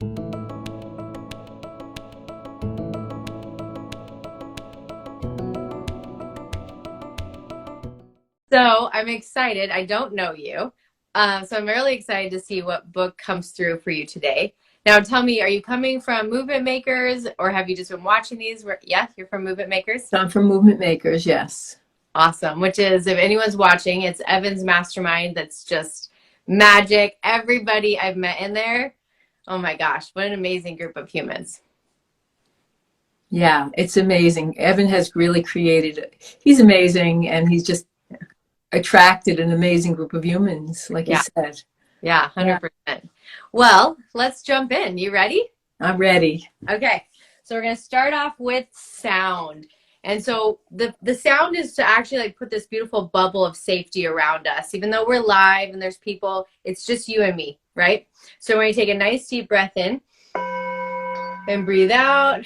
So I'm excited. I don't know you. So I'm really excited to see what book comes through for you today. Now tell me, are you coming from Movement Makers or have you just been watching these? Yeah, you're from Movement Makers? I'm from Movement Makers, yes. Awesome. Which is, if anyone's watching, it's Evan's mastermind that's just magic. Everybody I've met in there, oh my gosh, what an amazing group of humans. Yeah, it's amazing. Evan has really he's amazing, and he's just attracted an amazing group of humans, like you said. Yeah, 100%. Well, let's jump in. You ready? I'm ready. Okay, so we're going to start off with sound. And so the sound is to actually like put this beautiful bubble of safety around us. Even though we're live and there's people, it's just you and me, right? So we're going to take a nice deep breath in and breathe out.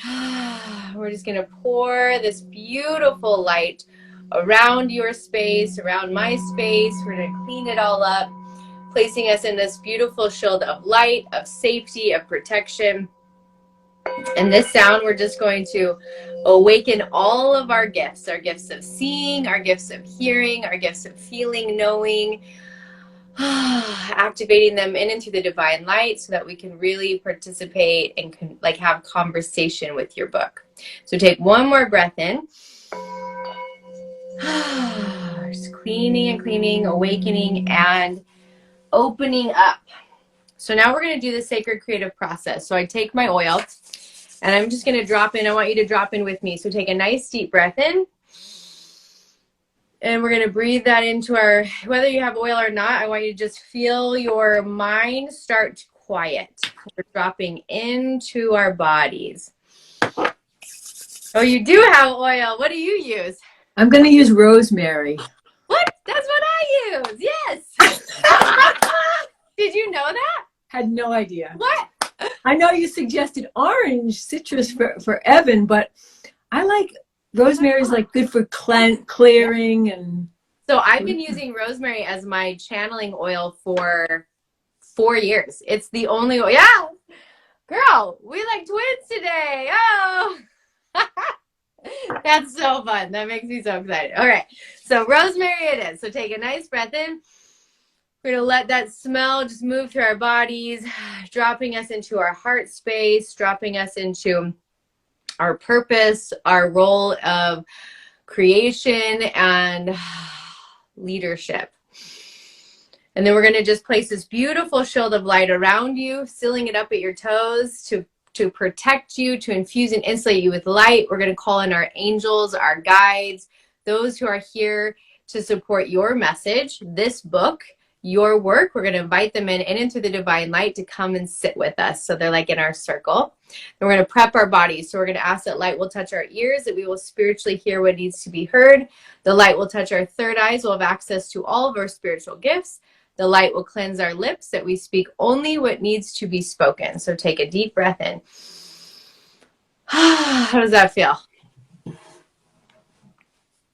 We're just going to pour this beautiful light around your space, around my space. We're going to clean it all up, placing us in this beautiful shield of light, of safety, of protection. And this sound, we're just going to awaken all of our gifts of seeing, our gifts of hearing, our gifts of feeling, knowing, activating them in into the divine light so that we can really participate and like have conversation with your book. So take one more breath in. Just cleaning and cleaning, awakening and opening up. So now we're going to do the sacred creative process. So I take my oil and I'm just going to drop in. I want you to drop in with me. So take a nice deep breath in. And we're going to breathe that into our, whether you have oil or not, I want you to just feel your mind start to quiet. We're dropping into our bodies. Oh, you do have oil. What do you use? I'm going to use rosemary. What? That's what I use. Yes. Did you know that? Had no idea. What? I know you suggested orange citrus for Evan, but I like rosemary's like good for clearing. And so I've been using rosemary as my channeling oil for 4 years. It's the only oil. Yeah, girl, we like twins today. Oh, that's so fun. That makes me so excited. All right, so rosemary it is. So take a nice breath in. We're going to let that smell just move through our bodies, dropping us into our heart space, dropping us into our purpose, our role of creation and leadership. And then we're going to just place this beautiful shield of light around you, sealing it up at your toes to protect you, to infuse and insulate you with light. We're going to call in our angels, our guides, those who are here to support your message, this book, your work. We're going to invite them in and into the divine light to come and sit with us. So they're like in our circle. And we're going to prep our bodies. So we're going to ask that light will touch our ears, that we will spiritually hear what needs to be heard. The light will touch our third eyes. We'll have access to all of our spiritual gifts. The light will cleanse our lips, that we speak only what needs to be spoken. So take a deep breath in. How does that feel?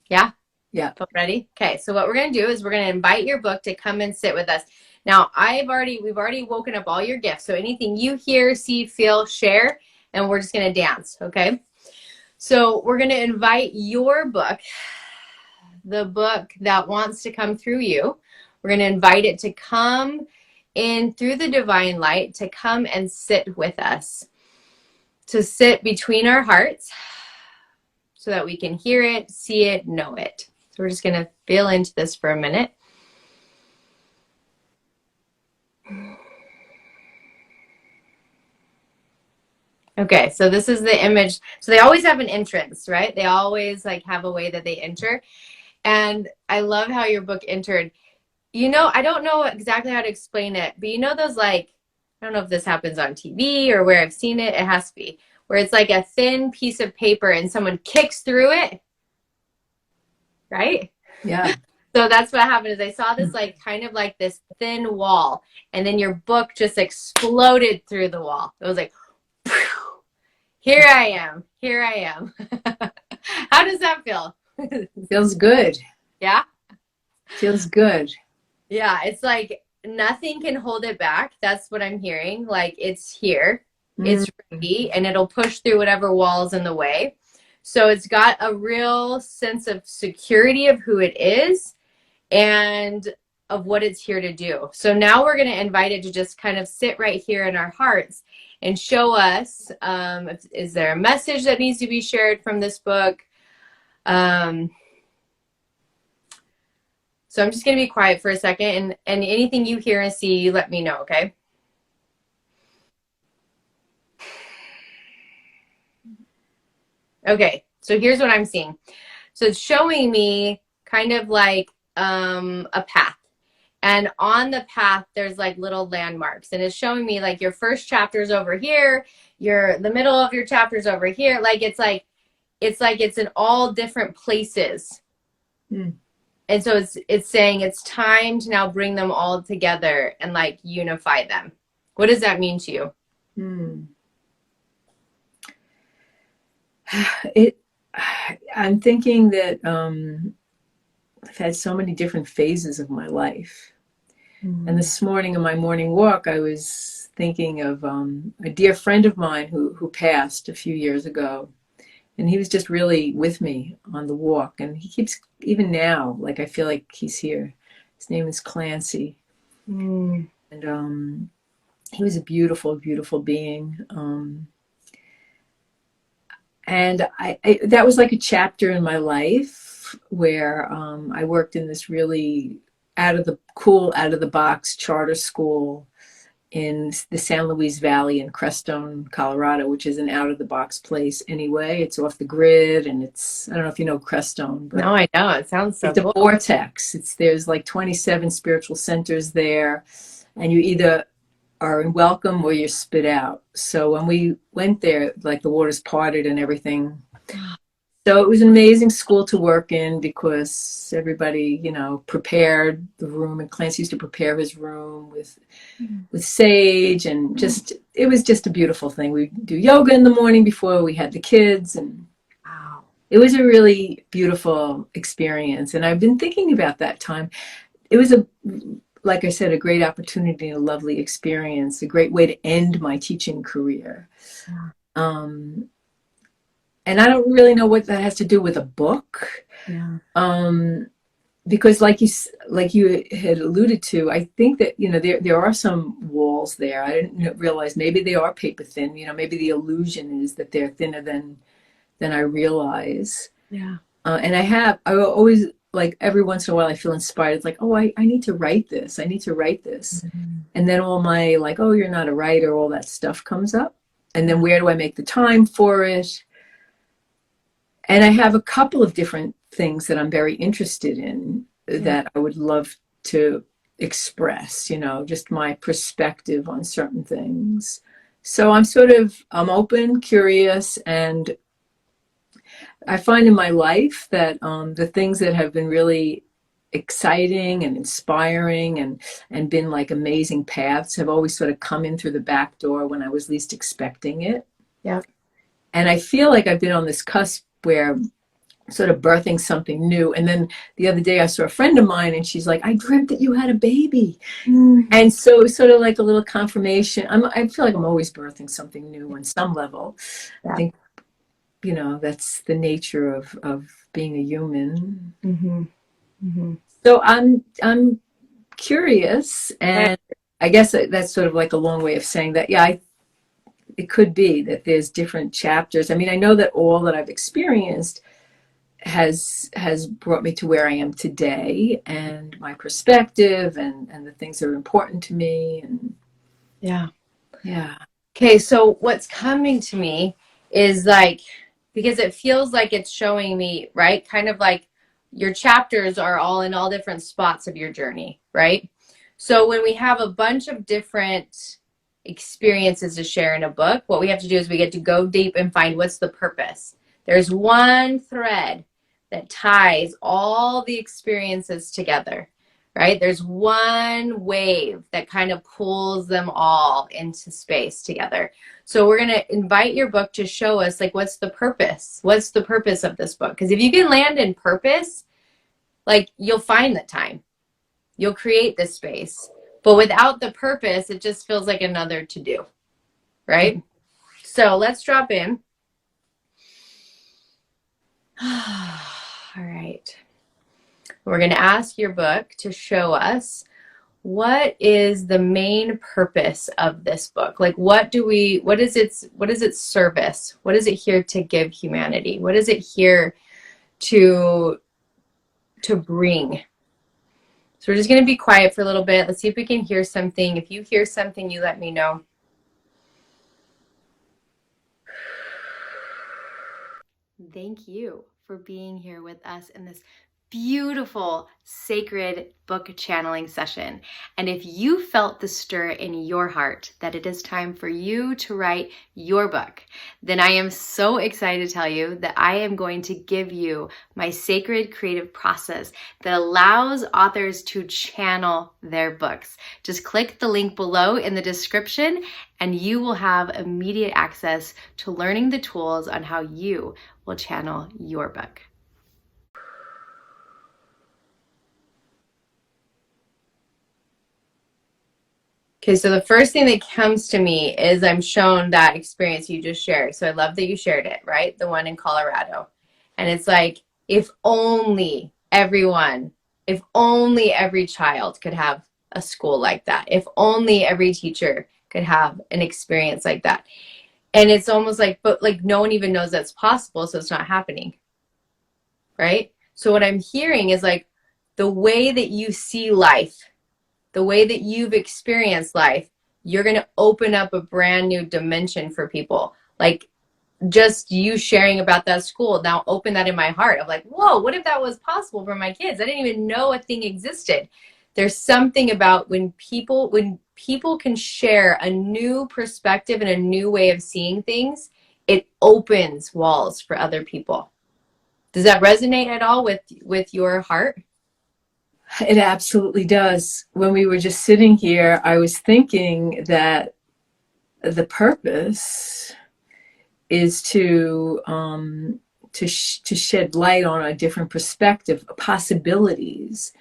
Yeah? Yeah. Ready? Okay, so what we're going to do is we're going to invite your book to come and sit with us. Now, we've already woken up all your gifts. So anything you hear, see, feel, share, and we're just going to dance, okay? So we're going to invite your book, the book that wants to come through you. We're going to invite it to come in through the divine light, to come and sit with us, to sit between our hearts so that we can hear it, see it, know it. So we're just going to feel into this for a minute. Okay, so this is the image. So they always have an entrance, right? They always like have a way that they enter. And I love how your book entered. You know, I don't know exactly how to explain it, but you know those like, I don't know if this happens on TV or where I've seen it. It has to be. Where it's like a thin piece of paper and someone kicks through it. Right? Yeah. So that's what happened is I saw this like kind of like this thin wall, and then your book just exploded through the wall. It was like, here I am. Here I am. How does that feel? Feels good. Yeah? Feels good. Yeah, it's like nothing can hold it back. That's what I'm hearing. Like it's here. it's free, and it'll push through whatever wall's in the way. So it's got a real sense of security of who it is and of what it's here to do. So now we're going to invite it to just kind of sit right here in our hearts and show us, is there a message that needs to be shared from this book? So I'm just going to be quiet for a second, and anything you hear and see, let me know, okay? Okay, so here's what I'm seeing. So it's showing me kind of like a path. And on the path, there's like little landmarks. And it's showing me like your first chapter's over here, the middle of your chapter's over here. Like it's in all different places. Mm. And so it's saying it's time to now bring them all together and like unify them. What does that mean to you? I'm thinking that I've had so many different phases of my life. And this morning in my morning walk, I was thinking of a dear friend of mine who passed a few years ago. And he was just really with me on the walk. And he keeps, even now, like I feel like he's here. His name is Clancy. And he was a beautiful, beautiful being. And that was like a chapter in my life where I worked in this really out of the box charter school in the San Luis Valley in Crestone, Colorado, which is an out of the box place anyway. It's off the grid, and I don't know if you know Crestone, but no, I know. It sounds so it's cool. a vortex. There's like 27 spiritual centers there, and you either are welcome or you're spit out. So when we went there, like the waters parted and everything. So it was an amazing school to work in because everybody, prepared the room, and Clancy used to prepare his room with sage, and it was just a beautiful thing. We do yoga in the morning before we had the kids, and Wow. It was a really beautiful experience. And I've been thinking about that time. It was like I said, a great opportunity, a lovely experience, a great way to end my teaching career. And I don't really know what that has to do with a book. Yeah. Because like you had alluded to, I think that, there are some walls there. I didn't realize maybe they are paper thin. Maybe the illusion is that they're thinner than I realize. Yeah. And I always, like, every once in a while I feel inspired. It's like, oh, I need to write this. I need to write this. And then all my, like, oh, you're not a writer, all that stuff comes up. And then where do I make the time for it? And I have a couple of different things that I'm very interested in that I would love to express, just my perspective on certain things. So I'm open, curious, and I find in my life that the things that have been really exciting and inspiring and been like amazing paths have always sort of come in through the back door when I was least expecting it. Yeah. And I feel like I've been on this cusp where sort of birthing something new. And then the other day I saw a friend of mine and she's like, I dreamt that you had a baby. And so it's sort of like a little confirmation. I feel like I'm always birthing something new on some level. I think, that's the nature of being a human. So I'm curious, and I guess that's sort of like a long way of saying that, it could be that there's different chapters. I mean, I know that all that I've experienced has brought me to where I am today, and my perspective and the things that are important to me. And yeah. Okay, so what's coming to me is like, because it feels like it's showing me, right? Kind of like your chapters are all in all different spots of your journey, right? So when we have a bunch of different experiences to share in a book, what we have to do is we get to go deep and find what's the purpose. There's one thread that ties all the experiences together, right? There's one wave that kind of pulls them all into space together. So we're going to invite your book to show us, like, what's the purpose? What's the purpose of this book? Because if you can land in purpose, like, you'll find the time. You'll create this space. But without the purpose, it just feels like another to-do, right? So let's drop in. All right. We're going to ask your book to show us what is the main purpose of this book. Like, what is its service? What is it here to give humanity? What is it here to bring? So we're just going to be quiet for a little bit. Let's see if we can hear something. If you hear something, you let me know. Thank you for being here with us in this beautiful, sacred book channeling session. And if you felt the stir in your heart that it is time for you to write your book, then I am so excited to tell you that I am going to give you my sacred creative process that allows authors to channel their books. Just click the link below in the description and you will have immediate access to learning the tools on how you will channel your book. Okay, so the first thing that comes to me is I'm shown that experience you just shared. So I love that you shared it, right? The one in Colorado. And it's like, if only everyone, if only every child could have a school like that. If only every teacher could have an experience like that. And it's almost like, but like no one even knows that's possible, so it's not happening, right? So what I'm hearing is like the way that you see life, the way that you've experienced life, you're going to open up a brand new dimension for people. Like just you sharing about that school now open that in my heart of like, whoa, what if that was possible for my kids? I didn't even know a thing existed. There's something about when people can share a new perspective and a new way of seeing things, it opens walls for other people. Does that resonate at all with your heart? It absolutely does. When we were just sitting here, I was thinking that the purpose is to shed light on a different perspective, possibilities.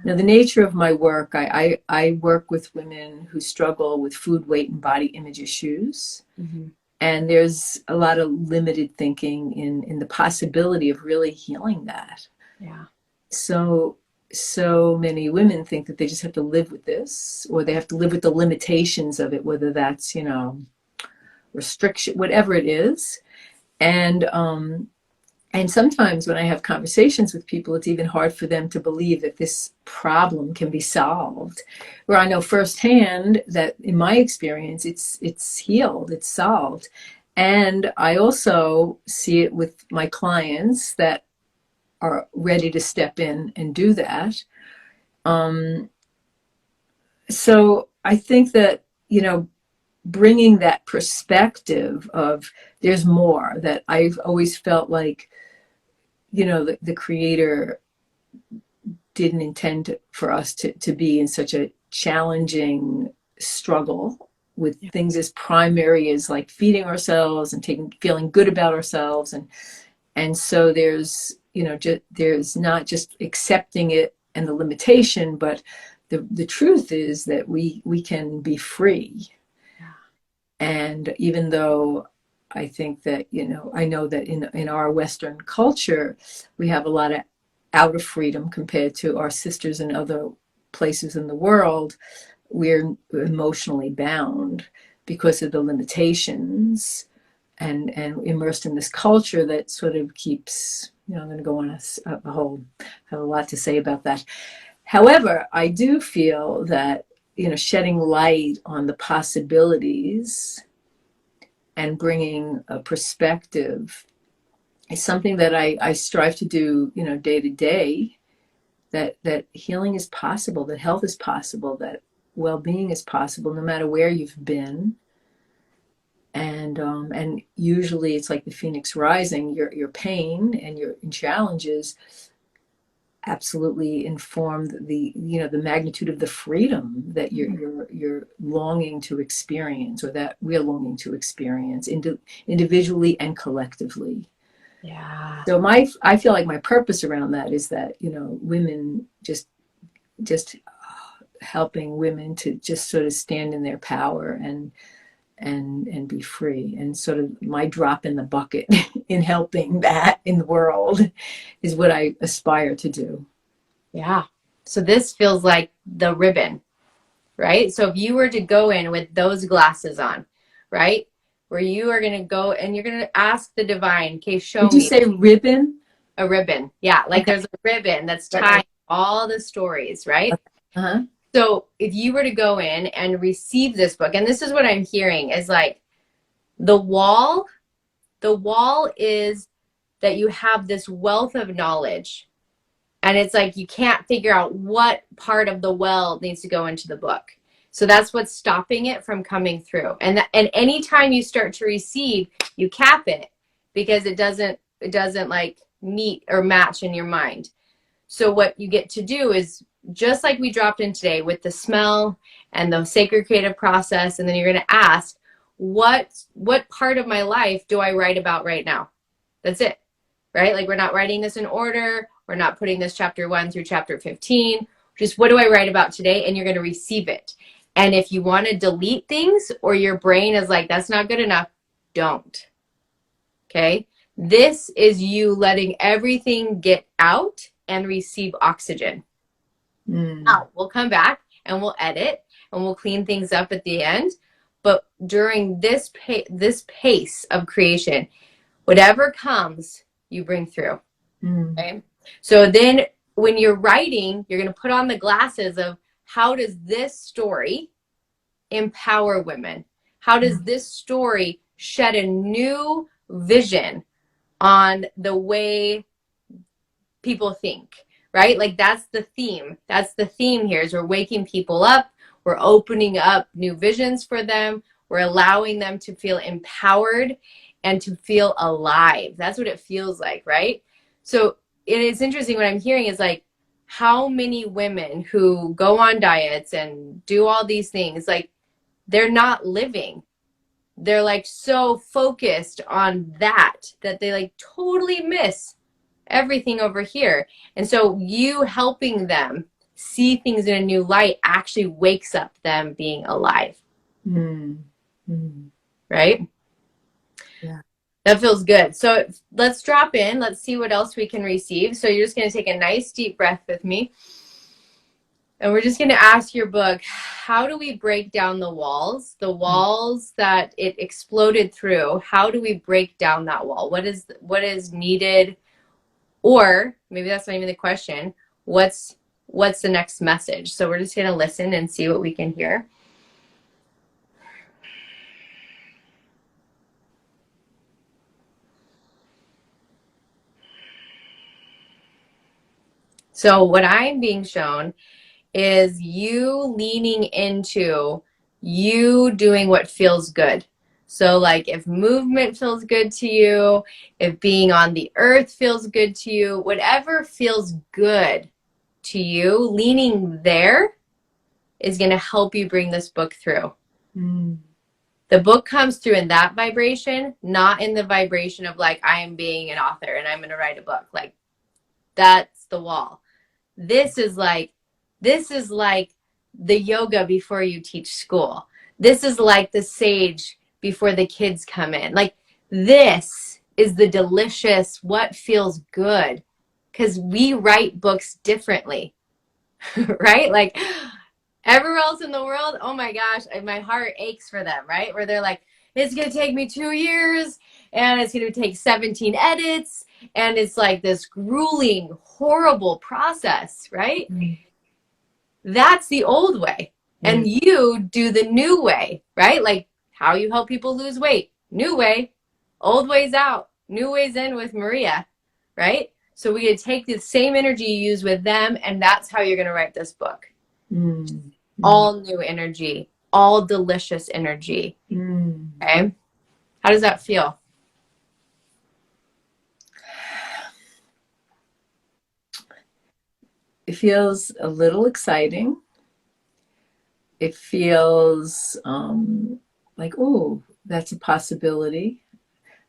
Now, the nature of my work, I work with women who struggle with food, weight, and body image issues. Mm-hmm. And there's a lot of limited thinking in the possibility of really healing that. Yeah. So many women think that they just have to live with this, or they have to live with the limitations of it, whether that's, restriction, whatever it is. And sometimes when I have conversations with people, it's even hard for them to believe that this problem can be solved. Where I know firsthand that in my experience, it's healed, it's solved. And I also see it with my clients that are ready to step in and do that. So I think that, bringing that perspective of there's more, that I've always felt like, the Creator didn't intend for us to be in such a challenging struggle with things as primary as like feeding ourselves and feeling good about ourselves. And so there's, there's not just accepting it and the limitation, but the truth is that we can be free. Yeah. And even though I think that, I know that in our Western culture, we have a lot of outer freedom compared to our sisters in other places in the world. We're emotionally bound because of the limitations and immersed in this culture that sort of keeps, I'm going to go on have a lot to say about that. However, I do feel that, shedding light on the possibilities and bringing a perspective is something that I strive to do, day to day, that healing is possible, that health is possible, that well-being is possible, no matter where you've been. And usually it's like the phoenix rising, your pain and your challenges absolutely inform the magnitude of the freedom that you're longing to experience, or that we're longing to experience individually and collectively. Yeah. So I feel like my purpose around that is that, women just helping women to just sort of stand in their power and be free. And sort of my drop in the bucket in helping that in the world is what I aspire to do. Yeah. So this feels like the ribbon, right? So if you were to go in with those glasses on, right? Where you are going to go and you're going to ask the divine, okay, show Did you me say ribbon? a ribbon. Yeah. Like Okay. there's a ribbon that's Right, tying right. all the stories, right? Okay. Uh-huh. So if you were to go in and receive this book, and this is what I'm hearing is like the wall is that you have this wealth of knowledge. And it's like you can't figure out what part of the well needs to go into the book. So that's what's stopping it from coming through. And anytime you start to receive, you cap it because it doesn't like meet or match in your mind. So what you get to do is just like we dropped in today with the smell and the sacred creative process, and then you're going to ask, what part of my life do I write about right now? That's it, right? Like we're not writing this in order. We're not putting this chapter 1 through chapter 15. Just what do I write about today? And you're going to receive it. And if you want to delete things or your brain is like, that's not good enough, don't. Okay? This is you letting everything get out and receive oxygen. Now, we'll come back and we'll edit and we'll clean things up at the end. But during this pace of creation, whatever comes, you bring through. Okay? So then when you're writing, you're going to put on the glasses of how does this story empower women? How does this story shed a new vision on the way people think, right? Like that's the theme. That's the theme here is we're waking people up. We're opening up new visions for them. We're allowing them to feel empowered and to feel alive. That's what it feels like, right? So it is interesting what I'm hearing is like how many women who go on diets and do all these things, like they're not living. They're like so focused on that they like totally miss everything over here. And so you helping them see things in a new light actually wakes up them being alive. Right? Yeah. That feels good. So let's drop in. Let's see what else we can receive. So you're just going to take a nice deep breath with me. And we're just going to ask your book, how do we break down the walls that it exploded through? How do we break down that wall? What is needed? Or maybe that's not even the question. What's the next message? So we're just going to listen and see what we can hear. So what I'm being shown is you leaning into you doing what feels good. So like if movement feels good to you, if being on the earth feels good to you, whatever feels good to you, leaning there is going to help you bring this book through. The book comes through in that vibration, not in the vibration of like, I am being an author and I'm going to write a book. Like that's the wall. This is like the yoga before you teach school. This is like the sage before the kids come in. Like this is the delicious, what feels good. Because we write books differently, right? Like everywhere else in the world, oh my gosh, my heart aches for them, right? Where they're like, it's going to take me 2 years and it's going to take 17 edits. And it's like this grueling, horrible process, right? That's the old way. And you do the new way, right? Like how you help people lose weight. New way, old ways out, new ways in with Maria, right? So we could take the same energy you use with them, and that's how you're going to write this book. All new energy, all delicious energy. Okay? How does that feel? It feels a little exciting. It feels like, oh, that's a possibility.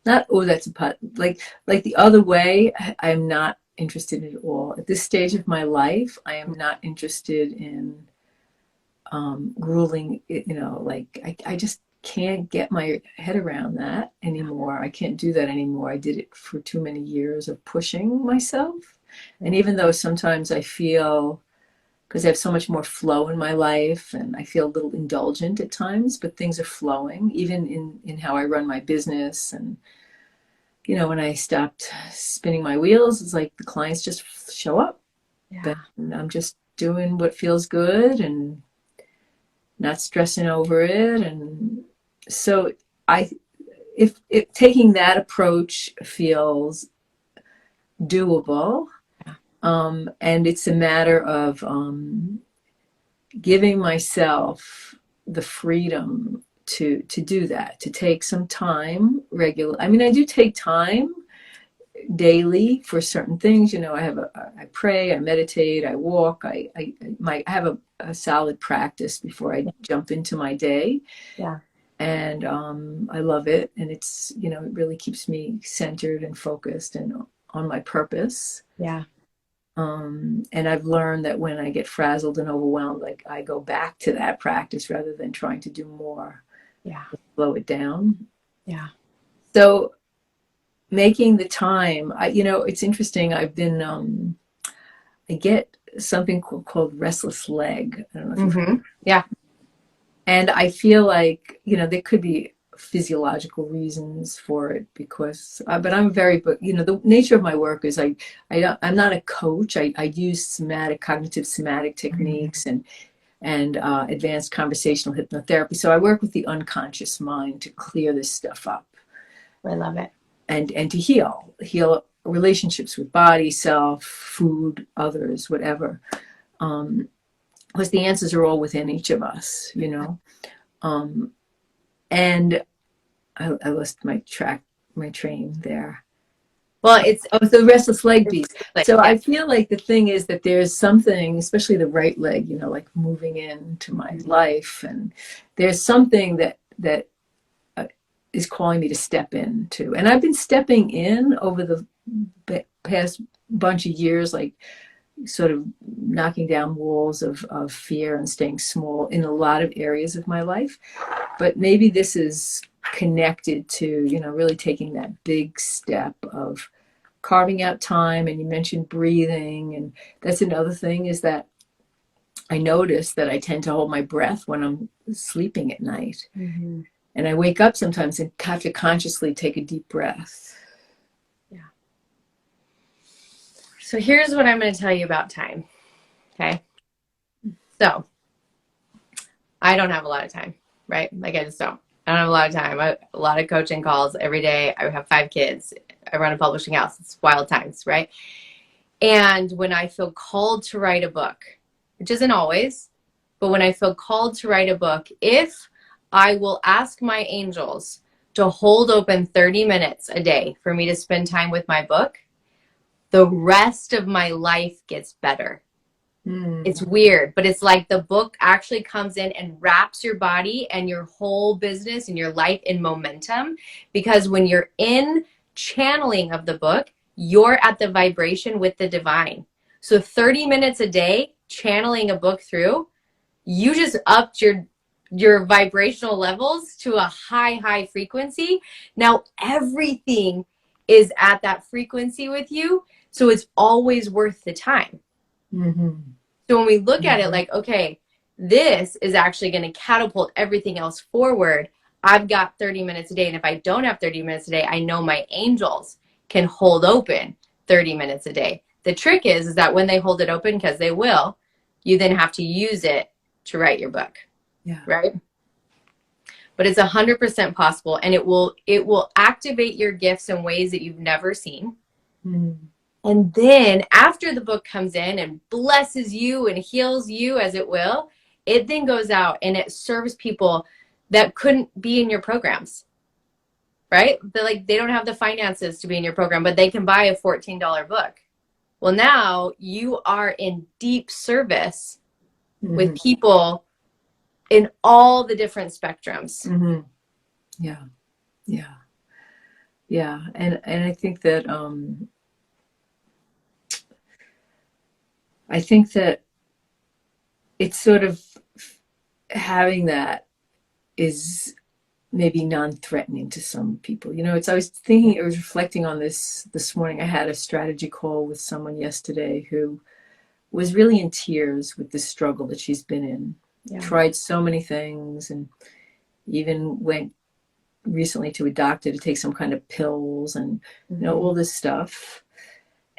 Not, oh, that's like the other way. I'm not interested at all. At this stage of my life, I am not interested in grueling, like I just can't get my head around that anymore. I can't do that anymore. I did it for too many years of pushing myself. And even though sometimes I feel, because I have so much more flow in my life and I feel a little indulgent at times, but things are flowing, even in how I run my business. And, you know, when I stopped spinning my wheels, it's like the clients just show up. Yeah. And I'm just doing what feels good and not stressing over it. And so if taking that approach feels doable, and it's a matter of giving myself the freedom to do that, to take some time regular. I mean, I do take time daily for certain things. You know, I pray, I meditate, I walk. I have a solid practice before I jump into my day. Yeah. And I love it, and it's, you know, it really keeps me centered and focused and on my purpose. Yeah. And I've learned that when I get frazzled and overwhelmed, like I go back to that practice rather than trying to do more. Yeah. Slow it down. Yeah. So making the time, you know, it's interesting. I've been, I get something called restless leg. I don't know if you've heard. Yeah. And I feel like, you know, there could be physiological reasons for it because, but you know, the nature of my work is I'm not a coach. I use cognitive somatic techniques and advanced conversational hypnotherapy. So I work with the unconscious mind to clear this stuff up. I love it. And to heal relationships with body, self, food, others, whatever. Because the answers are all within each of us, you know. And I lost my train there. Well, it's the restless leg piece. like, So yeah. I feel like the thing is that there's something, especially the right leg, you know, like moving into my life, and there's something that is calling me to step into. And I've been stepping in over the past bunch of years, like sort of knocking down walls of fear and staying small in a lot of areas of my life. But maybe this is connected to, you know, really taking that big step of carving out time. And you mentioned breathing, and that's another thing, is that I notice that I tend to hold my breath when I'm sleeping at night. And I wake up sometimes and have to consciously take a deep breath. Yeah. So here's what I'm going to tell you about time. Okay. So I don't have a lot of time, right? Like I just don't. I don't have a lot of time. A lot of coaching calls every day. I have 5 kids. I run a publishing house. It's wild times, right? And when I feel called to write a book, which isn't always, but when I feel called to write a book, if I will ask my angels to hold open 30 minutes a day for me to spend time with my book, the rest of my life gets better. It's weird, but it's like the book actually comes in and wraps your body and your whole business and your life in momentum, because when you're in channeling of the book, you're at the vibration with the divine. So 30 minutes a day channeling a book through, you just upped your vibrational levels to a high frequency. Now everything is at that frequency with you, so it's always worth the time. So when we look at it like, okay, this is actually going to catapult everything else forward. I've got 30 minutes a day. And if I don't have 30 minutes a day, I know my angels can hold open 30 minutes a day. The trick is that when they hold it open, because they will, you then have to use it to write your book. Yeah. Right? But it's 100% possible, and it will activate your gifts in ways that you've never seen. And then after the book comes in and blesses you and heals you as it will, it then goes out and it serves people that couldn't be in your programs, right? They don't have the finances to be in your program, but they can buy a $14 book. Well, now you are in deep service with people in all the different spectrums. Yeah. And I think that it's sort of having that is maybe non-threatening to some people. You know, it's, I was thinking, I was reflecting on this morning. I had a strategy call with someone yesterday who was really in tears with the struggle that she's been in. Yeah. Tried so many things, and even went recently to a doctor to take some kind of pills, and you know, all this stuff.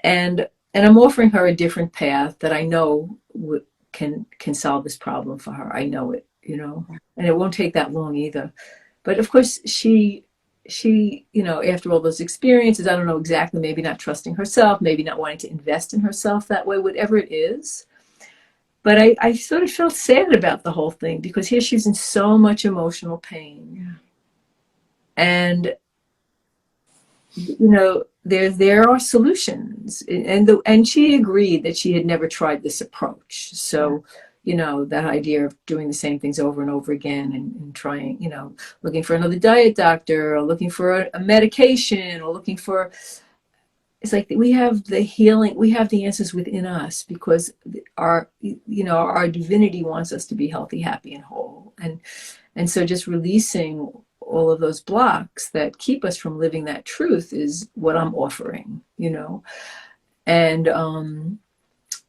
And I'm offering her a different path that I know can solve this problem for her. I know it, you know, and it won't take that long either. But of course, she, you know, after all those experiences, I don't know exactly, maybe not trusting herself, maybe not wanting to invest in herself that way, whatever it is. But I sort of felt sad about the whole thing, because here she's in so much emotional pain. Yeah. And, you know, there are solutions. And she agreed that she had never tried this approach. So, you know, that idea of doing the same things over and over again, and trying, you know, looking for another diet doctor, or looking for a medication, or looking for, it's like we have the healing, we have the answers within us, because our, you know, our divinity wants us to be healthy, happy, and whole. And so just releasing all of those blocks that keep us from living that truth is what I'm offering, you know. And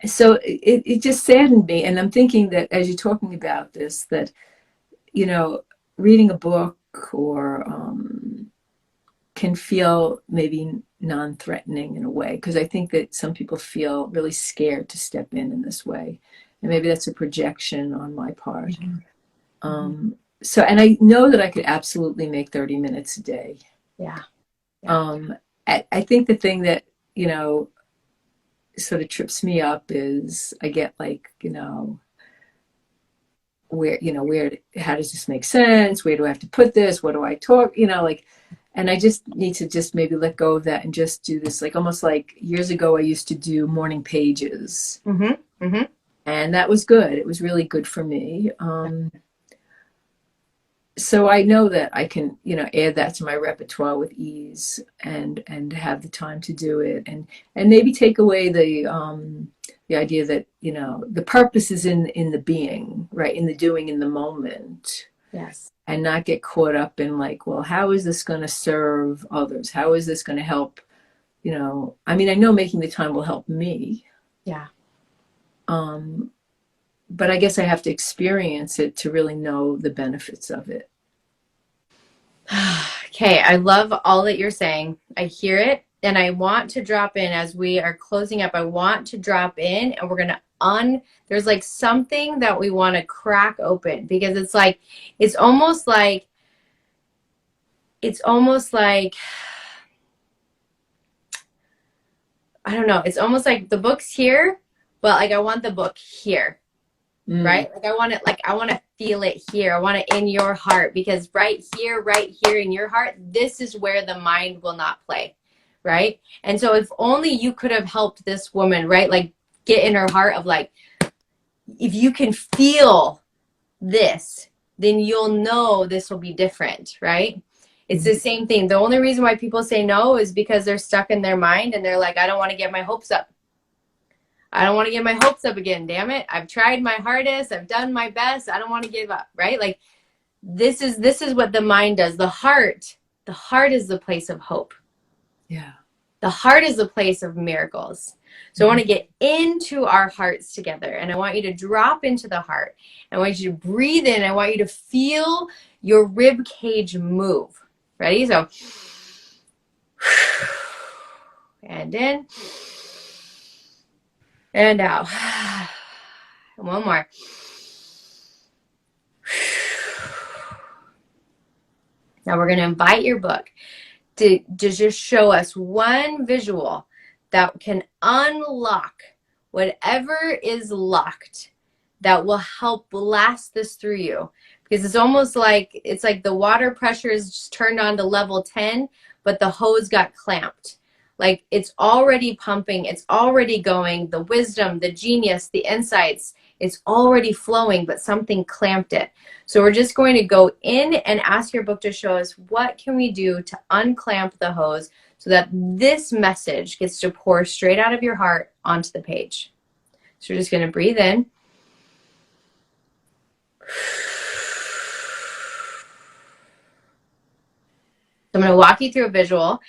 so it just saddened me. And I'm thinking that as you're talking about this, that, you know, reading a book or can feel maybe non-threatening in a way, because I think that some people feel really scared to step in this way. And maybe that's a projection on my part. So, and I know that I could absolutely make 30 minutes a day. Yeah. I think the thing that, you know, sort of trips me up is I get like, you know, where, how does this make sense? Where do I have to put this? What do I talk? You know, like, and I just need to just maybe let go of that and just do this. Like, almost like years ago, I used to do morning pages, and that was good. It was really good for me. So I know that I can, you know, add that to my repertoire with ease, and have the time to do it, and maybe take away the idea that, you know, the purpose is in the being, right, in the doing, in the moment. Yes. And not get caught up in like, well, how is this going to serve others? How is this going to help? You know, I mean, I know making the time will help me. Yeah. But I guess I have to experience it to really know the benefits of it. Okay, I love all that you're saying. I hear it, and I want to drop in as we are closing up. I want to drop in, and we're gonna there's like something that we want to crack open, because it's like, it's almost like I don't know, it's almost like the book's here, but like I want the book here. Right? Like I want to feel it here. I want it in your heart, because right here in your heart, this is where the mind will not play. Right? And so if only you could have helped this woman, right? Like get in her heart of like, if you can feel this, then you'll know this will be different, right? It's the same thing. The only reason why people say no is because they're stuck in their mind, and they're like, I don't want to get my hopes up. I don't want to get my hopes up again. Damn it. I've tried my hardest. I've done my best. I don't want to give up. Right? Like this is what the mind does. The heart is the place of hope. Yeah. The heart is the place of miracles. So I want to get into our hearts together, and I want you to drop into the heart. I want you to breathe in. I want you to feel your rib cage move. Ready? So, and in. And out. One more. Now we're going to invite your book to just show us one visual that can unlock whatever is locked, that will help blast this through you. Because it's almost like, it's like the water pressure is just turned on to level 10, but the hose got clamped. Like it's already pumping, it's already going, the wisdom, the genius, the insights, it's already flowing, but something clamped it. So we're just going to go in and ask your book to show us what can we do to unclamp the hose so that this message gets to pour straight out of your heart onto the page. So we're just going to breathe in. I'm going to walk you through a visual,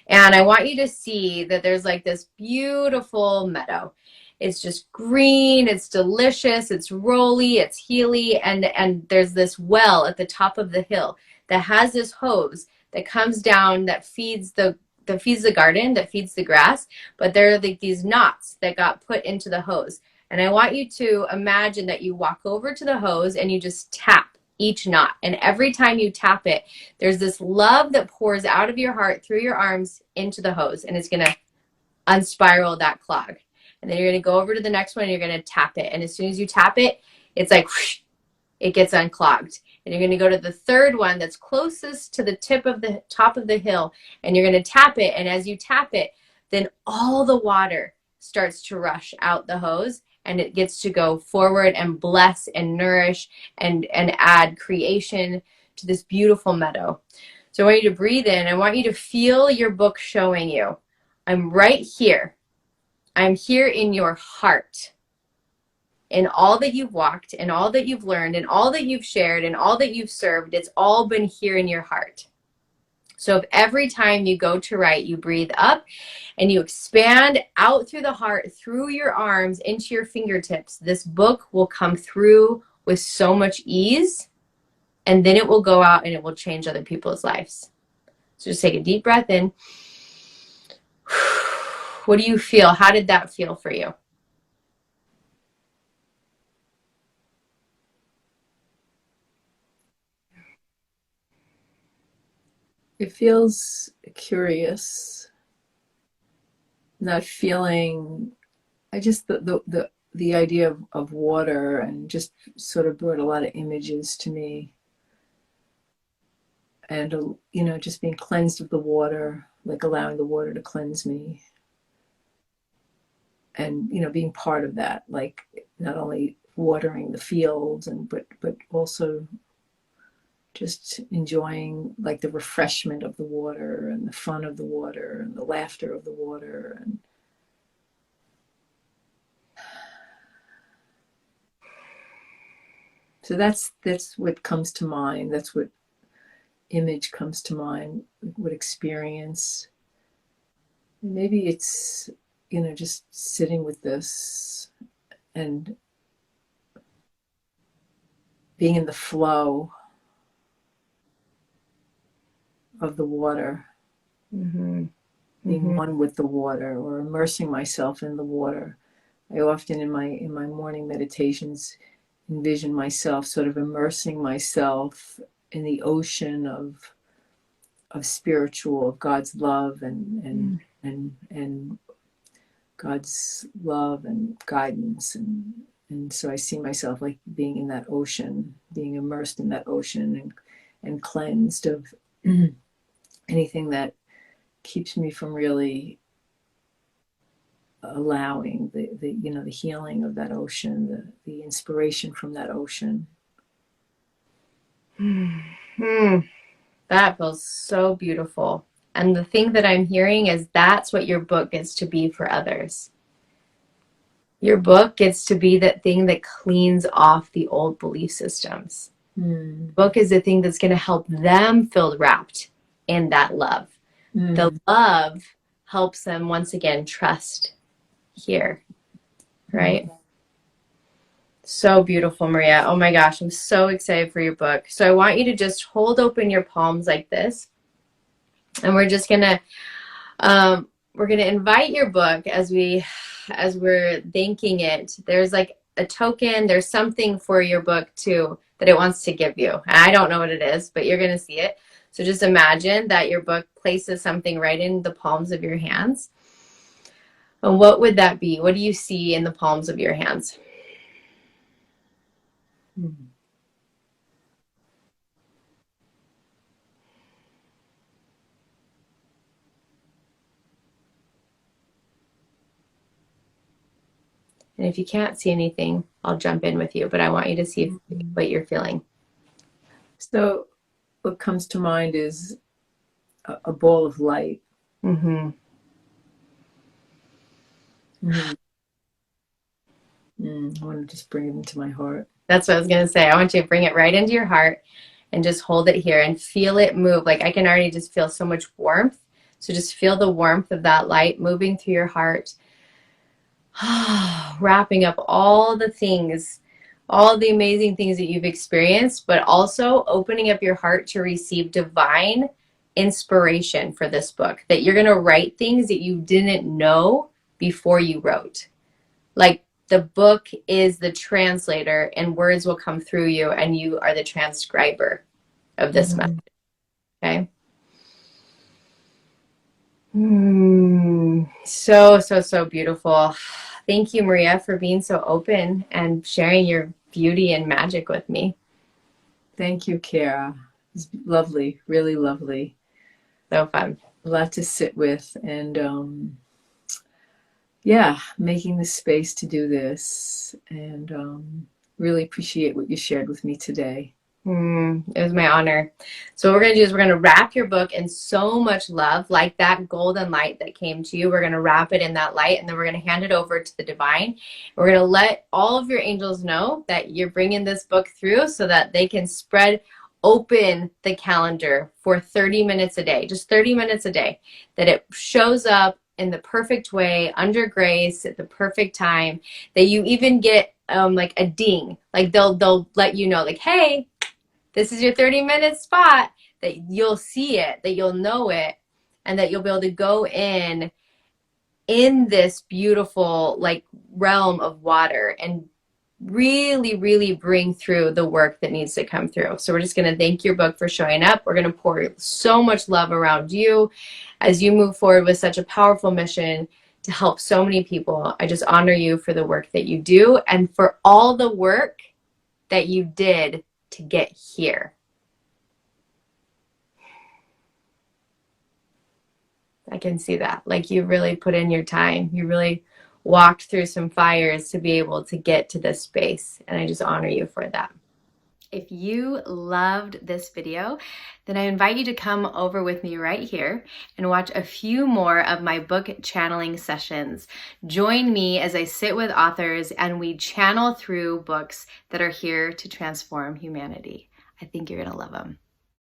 and I want you to see that there's like this beautiful meadow. It's just green, it's delicious, it's rolly, it's healy, and there's this well at the top of the hill that has this hose that comes down that feeds the garden, that feeds the grass, but there are like these knots that got put into the hose. And I want you to imagine that you walk over to the hose and you just tap each knot. And every time you tap it, there's this love that pours out of your heart through your arms into the hose, and it's going to unspiral that clog. And then you're going to go over to the next one and you're going to tap it. And as soon as you tap it, it's like whoosh, it gets unclogged. And you're going to go to the third one that's closest to the top of the hill, and you're going to tap it. And as you tap it, then all the water starts to rush out the hose, and it gets to go forward and bless and nourish and add creation to this beautiful meadow. So I want you to breathe in. I want you to feel your book showing you, I'm right here. I'm here in your heart. In all that you've walked, and all that you've learned, and all that you've shared, and all that you've served, it's all been here in your heart. So if every time you go to write, you breathe up and you expand out through the heart, through your arms, into your fingertips, this book will come through with so much ease, and then it will go out and it will change other people's lives. So just take a deep breath in. What do you feel? How did that feel for you? It feels curious, not feeling, I just, the idea of water and just sort of brought a lot of images to me. And, you know, just being cleansed of the water, like allowing the water to cleanse me. And, you know, being part of that, like not only watering the fields, but also just enjoying like the refreshment of the water and the fun of the water and the laughter of the water. And so that's what comes to mind. That's what image comes to mind, what experience. Maybe it's, you know, just sitting with this and being in the flow of the water, being one with the water, or immersing myself in the water. I often in my morning meditations envision myself sort of immersing myself in the ocean of spiritual, of God's love and God's love and guidance, and so I see myself like being in that ocean, being immersed in that ocean, and cleansed of anything that keeps me from really allowing the you know, the healing of that ocean, the inspiration from that ocean. That feels so beautiful. And the thing that I'm hearing is that's what your book gets to be for others. Your book gets to be that thing that cleans off the old belief systems. The book is the thing that's going to help them feel wrapped in that love. The love helps them once again trust here, right? So beautiful, Maria. Oh my gosh, I'm so excited for your book. So I want you to just hold open your palms like this, and we're just gonna invite your book as we're thanking it. There's like a token, there's something for your book too that it wants to give you. And I don't know what it is, but you're gonna see it. So just imagine that your book places something right in the palms of your hands. And what would that be? What do you see in the palms of your hands? And if you can't see anything, I'll jump in with you, but I want you to see what you're feeling. So what comes to mind is a ball of light. I want to just bring it into my heart. That's what I was going to say. I want you to bring it right into your heart. and just hold it here and feel it move. Like I can already just feel so much warmth. So just feel the warmth of that light moving through your heart, wrapping up all the things, all the amazing things that you've experienced, but also opening up your heart to receive divine inspiration for this book, that you're going to write things that you didn't know before you wrote. Like the book is the translator and words will come through you and you are the transcriber of this message. Okay. So beautiful. Thank you, Maria, for being so open and sharing your beauty and magic with me. Thank you, Keira. It's lovely, really lovely. So fun. A lot to sit with, and yeah, making the space to do this, and really appreciate what you shared with me today. It was my honor. So what we're going to do is we're going to wrap your book in so much love, like that golden light that came to you. We're going to wrap it in that light, and then we're going to hand it over to the divine. We're going to let all of your angels know that you're bringing this book through so that they can spread open the calendar for 30 minutes a day, just 30 minutes a day, that it shows up in the perfect way, under grace, at the perfect time, that you even get like a ding, like they'll let you know, like, hey, this is your 30-minute spot, that you'll see it, that you'll know it, and that you'll be able to go in this beautiful like realm of water and really, really bring through the work that needs to come through. So we're just going to thank your book for showing up. We're going to pour so much love around you as you move forward with such a powerful mission to help so many people. I just honor you for the work that you do and for all the work that you did to get here. I can see that. Like you really put in your time. You really walked through some fires to be able to get to this space. And I just honor you for that. If you loved this video, then I invite you to come over with me right here and watch a few more of my book channeling sessions. Join me as I sit with authors and we channel through books that are here to transform humanity. I think you're going to love them.